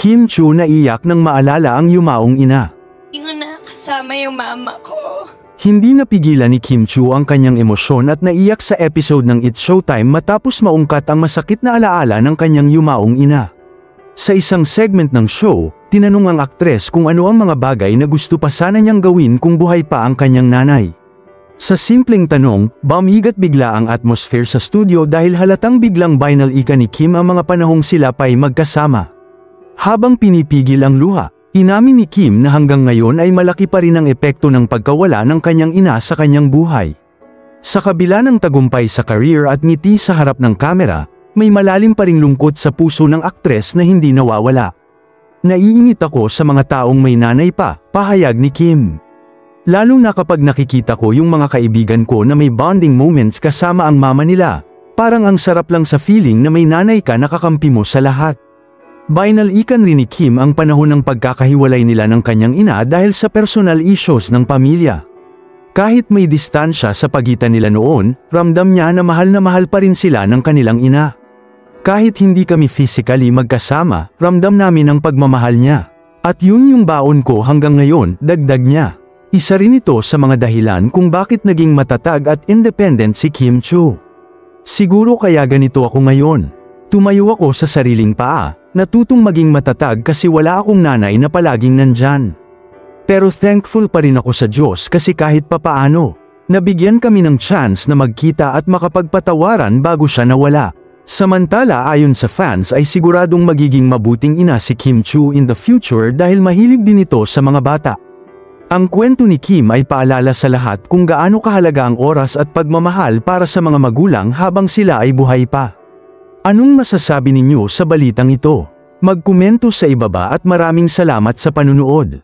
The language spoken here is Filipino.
Kim Chu naiyak nang maalala ang yumaong ina. Hindi ko na kasama yung mama ko. Hindi napigilan ni Kim Chu ang kanyang emosyon at naiyak sa episode ng It's Showtime matapos maungkat ang masakit na alaala ng kanyang yumaong ina. Sa isang segment ng show, tinanong ang aktres kung ano ang mga bagay na gusto pa sana niyang gawin kung buhay pa ang kanyang nanay. Sa simpleng tanong, bumigat bigla ang atmosphere sa studio dahil halatang biglang binal ika ni Kim ang mga panahong sila pa'y magkasama. Habang pinipigil ang luha, inamin ni Kim na hanggang ngayon ay malaki pa rin ang epekto ng pagkawala ng kanyang ina sa kanyang buhay. Sa kabila ng tagumpay sa career at ngiti sa harap ng kamera, may malalim pa ring lungkot sa puso ng aktres na hindi nawawala. Naiinit ako sa mga taong may nanay pa, pahayag ni Kim. Lalo na kapag nakikita ko yung mga kaibigan ko na may bonding moments kasama ang mama nila, parang ang sarap lang sa feeling na may nanay ka na kakampi mo sa lahat. Binalikan rin ni Kim ang panahon ng pagkakahiwalay nila ng kanyang ina dahil sa personal issues ng pamilya. Kahit may distansya sa pagitan nila noon, ramdam niya na mahal pa rin sila ng kanilang ina. Kahit hindi kami physically magkasama, ramdam namin ang pagmamahal niya. At yun yung baon ko hanggang ngayon, dagdag niya. Isa rin ito sa mga dahilan kung bakit naging matatag at independent si Kim Chu. Siguro kaya ganito ako ngayon. Tumayo ako sa sariling paa, natutong maging matatag kasi wala akong nanay na palaging nandyan. Pero thankful pa rin ako sa Diyos kasi kahit papaano, nabigyan kami ng chance na magkita at makapagpatawaran bago siya nawala. Samantala ayon sa fans ay siguradong magiging mabuting ina si Kim Chu in the future dahil mahilig din ito sa mga bata. Ang kwento ni Kim ay paalala sa lahat kung gaano kahalaga ang oras at pagmamahal para sa mga magulang habang sila ay buhay pa. Anong masasabi ninyo sa balitang ito? Magkomento sa ibaba at maraming salamat sa panunood.